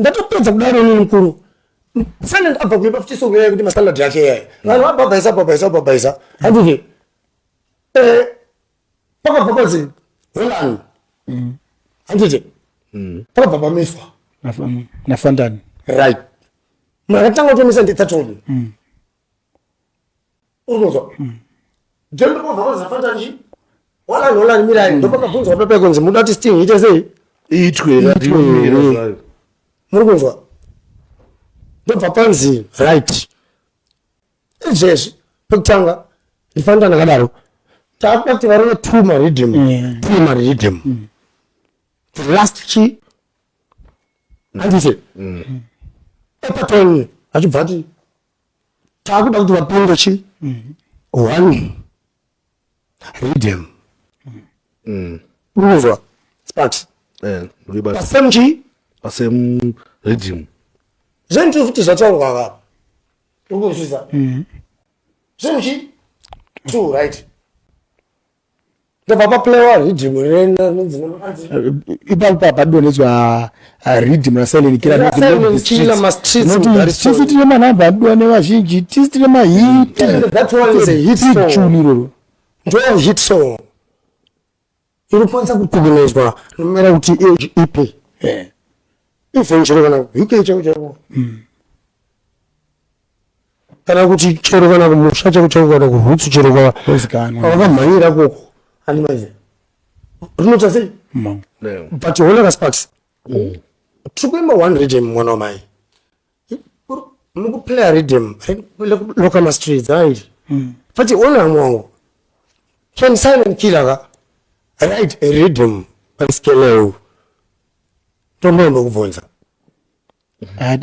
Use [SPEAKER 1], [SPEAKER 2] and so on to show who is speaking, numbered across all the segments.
[SPEAKER 1] ndatopedza kudaro nini mukuru silent abva kuipa futi songea kuti masalad yake yayi vanhu vabhabhaisa handiti pakabva pazi holani handiti pakabva pamifa
[SPEAKER 2] nafandani
[SPEAKER 1] right makatanga kutomisa ndithatoni urikuzwa ndendikobva pazafandanji holani mirai ndopakabvunzwa pepe kunzi muda kuti sting ite sei
[SPEAKER 3] itwe
[SPEAKER 1] muri kunzwa ndobva panzi right izvezvi pekutanga ndifanira ndakadaro taakuda kuti varove two mariddim the last chi handise epatoni achibva ati taakuda kuti vapinde chi one riddim urikuzwa sparks
[SPEAKER 3] pasem riddim
[SPEAKER 1] zvintu futi zvataurwa akapa urikuzvisa zvinhu chi two right ndobva paplewa riddim
[SPEAKER 2] ipapo padonedzwa riddim raSilent
[SPEAKER 1] kila mastreets
[SPEAKER 2] tisi tine manhamba adiwa nevazhinji tisi tine mahit
[SPEAKER 1] that one is a hit song
[SPEAKER 2] iroro
[SPEAKER 1] ndo hit song inokwanisa kupugunezwa nomera kuti ep even chero kana uk chako kana kuti chero kana kumusha chako kana kuhutsu chero kwakamhanyira koko animaje rinota sei but hola sparks tikuimba one riddim mwana wamai mukuplaya riddim loka mastreets right but ona mwangu can silent killer ka right a riddim paskelewu tombondo kubvunza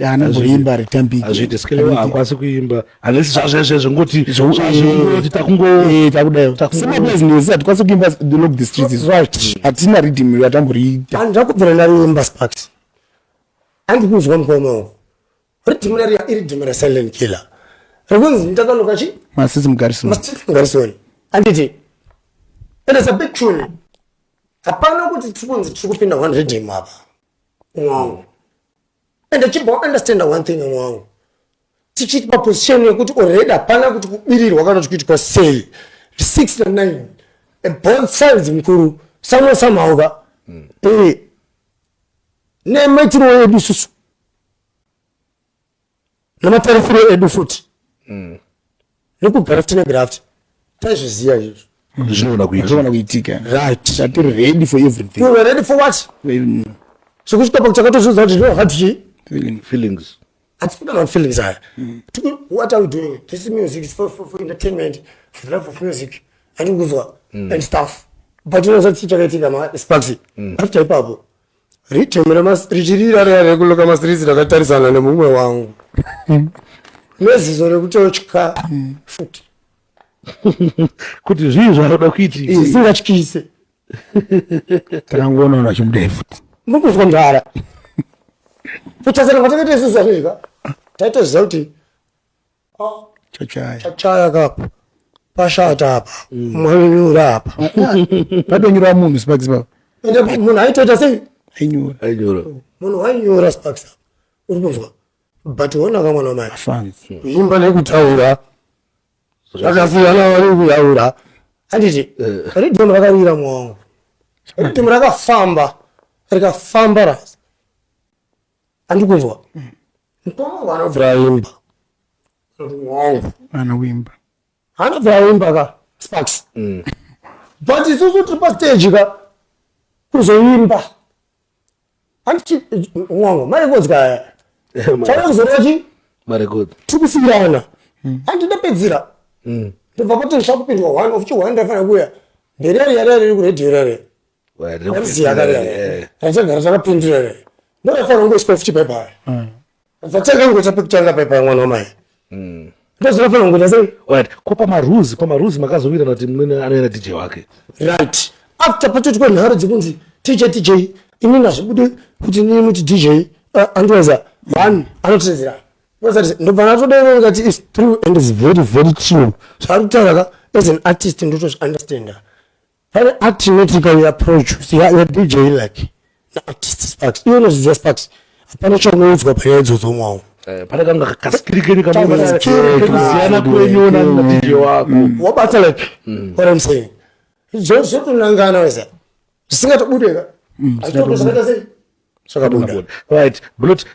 [SPEAKER 2] anamboimba ritambiki
[SPEAKER 3] azviite skelewu akwasi kuimba unless zvazvezvezvo ngoti
[SPEAKER 2] takudayo semabusiness hatikwanisi kuimba lock the streets right hatina riddim ratamboriita
[SPEAKER 1] handakubvira ndariimba sparks handikuzwa mukoma wangu riddim iriddim raSilent killer rekunzi ndakanoka chi
[SPEAKER 2] mastreets
[SPEAKER 1] mugarisson handiti it is a big tune hapana kuti tikunzi tiri kupinda one riddim apa mwangu and achibva understand one thing mwangu tichiti paposition yekuti already hapana kuti kubirirwa kana kuti kuitwa sei 6 na 9 both sides mukuru samauka nemaitiro edu susu namatarifiro edu futi nekugraft negraft taizviziva izvozvo
[SPEAKER 3] zvinoona
[SPEAKER 2] kuitika
[SPEAKER 1] right
[SPEAKER 2] tatiri ready for everything.
[SPEAKER 1] You were ready for what? Sokusvika pakuchakatozviudza kuti zvinohati
[SPEAKER 3] feelings
[SPEAKER 1] hatikuda ma feelings aya what are we doing? This is music, it's for entertainment, for the love of music and kuzwa and stuff, but unozati chakaitika masparks after ipapo ritemera richirira rekuloka mastreets rakatarisana nemumwe wangu nezizo rekutotya futi
[SPEAKER 3] kuti zvii zvanoda kuitika
[SPEAKER 1] isingatyise
[SPEAKER 2] takangoona unachimudai futi
[SPEAKER 1] mukuzwa ndara kutasira kwatakaita isusu zvaizva taitoziva kuti chachaya kapa pashata apa mwanyura apa
[SPEAKER 2] padonyura munhu sparks pa
[SPEAKER 1] ende munhu aitoita sei
[SPEAKER 3] ainyura
[SPEAKER 1] munhu wainyura sparks apa uri kuzwa but wona kamwana wamai
[SPEAKER 2] fans
[SPEAKER 1] kuimba nekutaura zvakasiyana vari kutaura handiti riddim rakawira mwangu riddim rikafamba rasi handikuzwa mukomana anobvira aimba mwangu
[SPEAKER 2] anawimba
[SPEAKER 1] anobvira aimba ka sparks but isusu tiri pastage ka kuzoimba handiti mwangu marekodzi kaya chada kuzorachi
[SPEAKER 3] marekodzi
[SPEAKER 1] tiri kusiyana handidapedzira ndobva pati ndisakupindwa one of chiwani ndafanira kuya nderari yarari riri kuredhiyo rare riziya kare rachagara takapindira re ndorafanira kungoiswa futi pepa dzachakangoita pekutanga pepa mwana wamai ndozvinofanira kungoita sei
[SPEAKER 3] ko pamaruzi makazowirana kuti mumwe anoenda dj wake
[SPEAKER 1] right after patoti kwenharo dzekunzi tj inini hazvibude kuti nini muti dj andiweza one anotedzera ndobva natodairo ngati is true and is very very true zvari kutaura ka as an artist ndotozviunderstanda pane art inotika approach see your dj like na artist sparks iwe nozviziva sparks hapana chaunouzwa paya idzodzo mwangu
[SPEAKER 3] pane kanga kasikirikeni
[SPEAKER 1] Kasikirikeni
[SPEAKER 3] kamuziyana kwenyona na DJ wako
[SPEAKER 1] wabata like what I'm saying zvotonangana wesa zvisingatobudeka achitoko zvakaita sei zvakabuda
[SPEAKER 3] right Blot